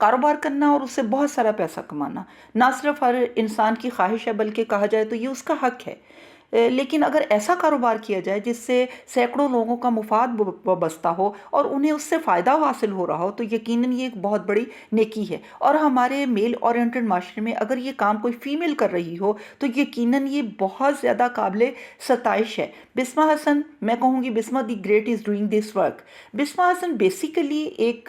कारोबार करना और उससे बहुत सारा पैसा कमाना ना सिर्फ हर इंसान की ख्वाहिश है, बल्कि कहा जाए तो ये उसका हक है। लेकिन अगर ऐसा कारोबार किया जाए जिससे सैकड़ों लोगों का मुफाद बसता हो और उन्हें उससे फ़ायदा हासिल हो रहा हो, तो यकीनन ये एक बहुत बड़ी नेकी है। और हमारे मेल ओरिएंटेड माशरे में अगर ये काम कोई फ़ीमेल कर रही हो तो यकीनन ये बहुत ज़्यादा काबिल सताइश है। बिस्मा हसन, मैं कहूँगी Bisma the great is doing this work. Bisma Hasan basically एक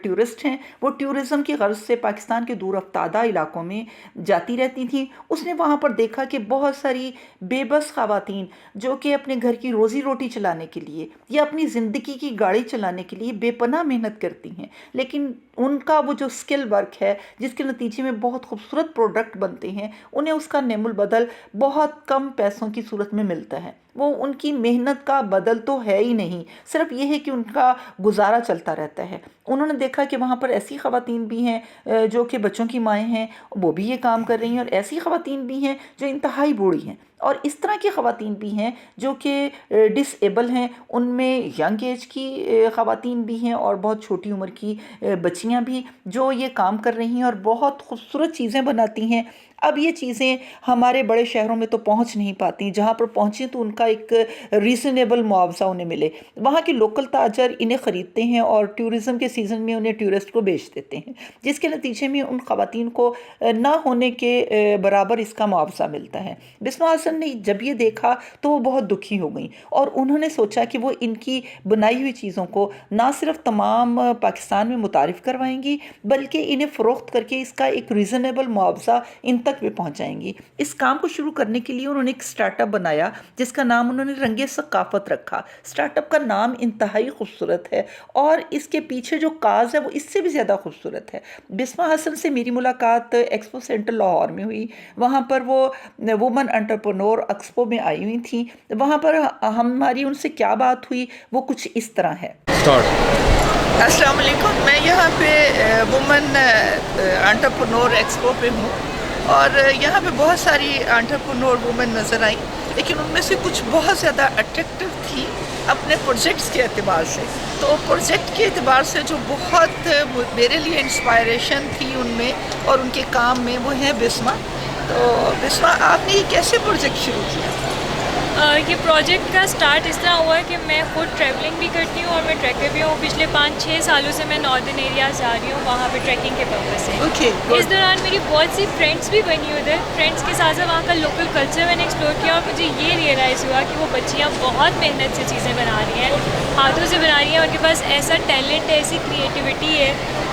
टूरिस्ट हैं। वो टूरिज़्म की गर्ज से पाकिस्तान के दूर अफ्तादा इलाकों में जाती रहती थी। उसने वहाँ पर देखा कि बहुत सारी बेबस ख़वातीन जो कि अपने घर की रोज़ी रोटी चलाने के लिए या अपनी ज़िंदगी की गाड़ी चलाने के लिए बेपनाह मेहनत करती हैं, लेकिन उनका वो जो स्किल वर्क है जिसके नतीजे में बहुत खूबसूरत प्रोडक्ट बनते हैं, उन्हें उसका नेमुल बदल बहुत कम पैसों की सूरत में मिलता है। वो उनकी मेहनत का बदल तो है ही नहीं, सिर्फ ये है कि उनका गुजारा चलता रहता है। उन्होंने देखा कि वहाँ पर ऐसी ख़वातीन भी हैं जो कि बच्चों की माएँ हैं, वो भी ये काम कर रही हैं, और ऐसी ख़वातीन भी हैं जो इंतहाई बूढ़ी हैं, और इस तरह की ख़वातीन भी हैं जो कि डिसेबल हैं। उनमें यंग एज की ख़वातीन भी हैं और बहुत छोटी उम्र की बच्चियाँ भी जो ये काम कर रही हैं और बहुत खूबसूरत चीज़ें बनाती हैं। अब ये चीज़ें हमारे बड़े शहरों में तो पहुंच नहीं पाती, जहाँ पर पहुँचें तो उनका एक रीज़नेबल मुआवजा उन्हें मिले। वहाँ के लोकल ताजर इन्हें ख़रीदते हैं और टूरिज़म के सीज़न में उन्हें टूरिस्ट को बेच देते हैं, जिसके नतीजे में उन ख़वातीन को ना होने के बराबर इसका मुआवजा मिलता है। बिस्मा हसन ने जब ये देखा तो वो बहुत दुखी हो गई और उन्होंने सोचा कि वो इनकी बनाई हुई चीज़ों को ना सिर्फ तमाम पाकिस्तान में मुतारिफ़ करवाएंगी, बल्कि इन्हें फ़रोख्त करके इसका एक रीज़नेबल मुआवजा इन तक भी पहुंचाएंगी। इस काम को शुरू करने के लिए उन्होंने एक स्टार्टअप बनाया जिसका नाम उन्होंने रंगे सकाफत रखा। स्टार्टअप का नाम इंतहाई खूबसूरत है और इसके पीछे जो काज है वो इससे भी ज़्यादा खूबसूरत है। बिस्मा हसन से मेरी मुलाकात एक्सपो सेंटर लाहौर में हुई। वहाँ पर वो वुमन एंटरप्रेन्योर एक्सपो में आई हुई थी। वहाँ पर हमारी उनसे क्या बात हुई वो कुछ इस तरह है। अस्सलाम वालेकुम, मैं यहाँ पे वुमन एंटरप्रेन्योर एक्सपो पे हूँ और यहाँ पे बहुत सारी एंटरप्रेन्योर वुमेन नज़र आई, लेकिन उनमें से कुछ बहुत ज़्यादा अट्रैक्टिव थी अपने प्रोजेक्ट्स के एतबार से। तो प्रोजेक्ट के एतबार से जो बहुत मेरे लिए इंस्पायरेशन थी उनमें और उनके काम में, वो है बिस्मा। तो बिस्मा, आपने ये कैसे प्रोजेक्ट शुरू किया? ये प्रोजेक्ट का स्टार्ट इस तरह हुआ कि मैं खुद ट्रैवलिंग भी करती हूँ और मैं ट्रैकर भी हूँ। पिछले 5-6 सालों से मैं नॉर्दर्न एरियाज जा रही हूँ वहाँ पे ट्रैकिंग के पर्पज़ से। इस दौरान मेरी बहुत सी फ्रेंड्स भी बनी उधर। फ्रेंड्स के साथ साथ वहाँ का लोकल कल्चर मैंने एक्सप्लोर किया और मुझे ये रियलाइज़ हुआ कि वो बच्चियाँ बहुत मेहनत से चीज़ें बना रही हैं, हाथों से बना रही हैं। उनके पास ऐसा टैलेंट है, ऐसी क्रिएटिविटी है,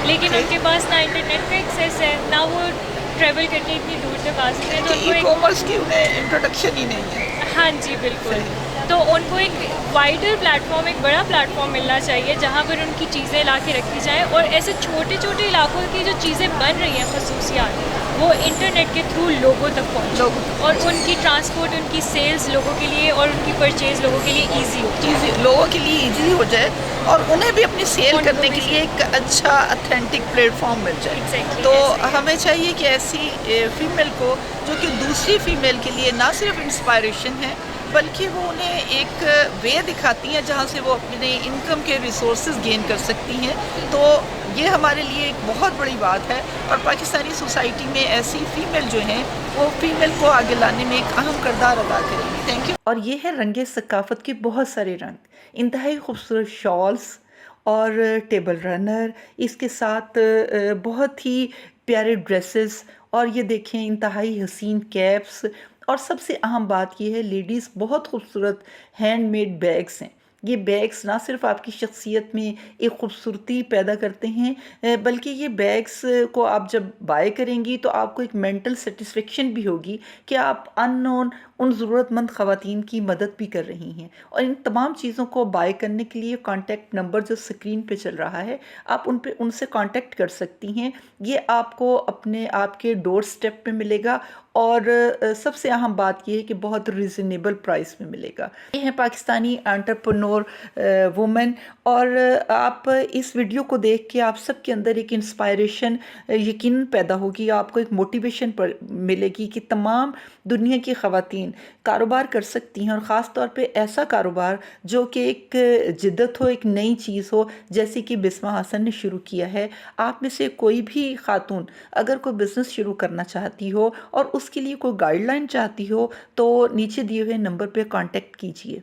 लेकिन उनके पास ना इंटरनेट का एक्सेस है, ना वो ट्रैवल करके इतनी दूर तक आ सकते हैं। तो उनको ई-कॉमर्स की उन्हें इंट्रोडक्शन ही नहीं है। हाँ जी, बिल्कुल। तो उनको एक वाइडर प्लेटफॉर्म, एक बड़ा प्लेटफॉर्म मिलना चाहिए जहाँ पर उनकी चीज़ें ला के रखी जाएँ और ऐसे छोटे छोटे इलाकों की जो चीज़ें बन रही हैं खसूसियात, वो इंटरनेट के थ्रू लोगों तक पहुँचे और उनकी ट्रांसपोर्ट, उनकी सेल्स लोगों के लिए और उनकी परचेज लोगों के लिए ईजी हो, लोगों के लिए ईजी हो जाए और उन्हें भी अपनी सेल करने के लिए एक अच्छा ऑथेंटिक प्लेटफॉर्म मिल जाए। तो हमें चाहिए कि ऐसी फीमेल को जो कि दूसरी फीमेल के लिए ना सिर्फ इंस्पायरेशन है, बल्कि वो उन्हें एक वे दिखाती हैं जहाँ से वो अपने इनकम के रिसोर्सेज गेन कर सकती हैं। तो ये हमारे लिए एक बहुत बड़ी बात है और पाकिस्तानी सोसाइटी में ऐसी फीमेल जो हैं वो फीमेल को आगे लाने में एक अहम किरदार अदा करेंगी। Thank you. और ये है रंगे सकाफत के बहुत सारे रंग, इंतहाई खूबसूरत शॉल्स और टेबल रनर, इसके साथ बहुत ही प्यारे ड्रेसेस, और ये देखें इंतहाई हसीन कैप्स, और सबसे अहम बात यह है लेडीज़ बहुत खूबसूरत हैंडमेड बैग्स हैं। ये बैग्स ना सिर्फ आपकी शख्सियत में एक खूबसूरती पैदा करते हैं, बल्कि ये बैग्स को आप जब बाय करेंगी तो आपको एक मेंटल सेटिस्फेक्शन भी होगी कि आप अननोन उन ज़रूरतमंद ख़वातीन की मदद भी कर रही हैं। और इन तमाम चीज़ों को बाय करने के लिए कॉन्टैक्ट नंबर जो स्क्रीन पे चल रहा है, आप उनसे कॉन्टैक्ट कर सकती हैं। ये आपको अपने आपके डोर स्टेप पे मिलेगा और सबसे अहम बात यह है कि बहुत रीज़नेबल प्राइस में मिलेगा। ये है पाकिस्तानी एंटरप्रेन्योर वुमेन, और आप इस वीडियो को देख के आप सबके अंदर एक इंस्पायरेशन यकीनन पैदा होगी, आपको एक मोटिवेशन मिलेगी कि तमाम दुनिया की ख़वातीन ख़वातीन कारोबार कर सकती हैं, और ख़ास तौर पे ऐसा कारोबार जो कि एक जिद्दत हो, एक नई चीज़ हो, जैसे कि बिस्मा हसन ने शुरू किया है। आप में से कोई भी खातून अगर कोई बिज़नेस शुरू करना चाहती हो और उसके लिए कोई गाइडलाइन चाहती हो, तो नीचे दिए हुए नंबर पे कांटेक्ट कीजिए।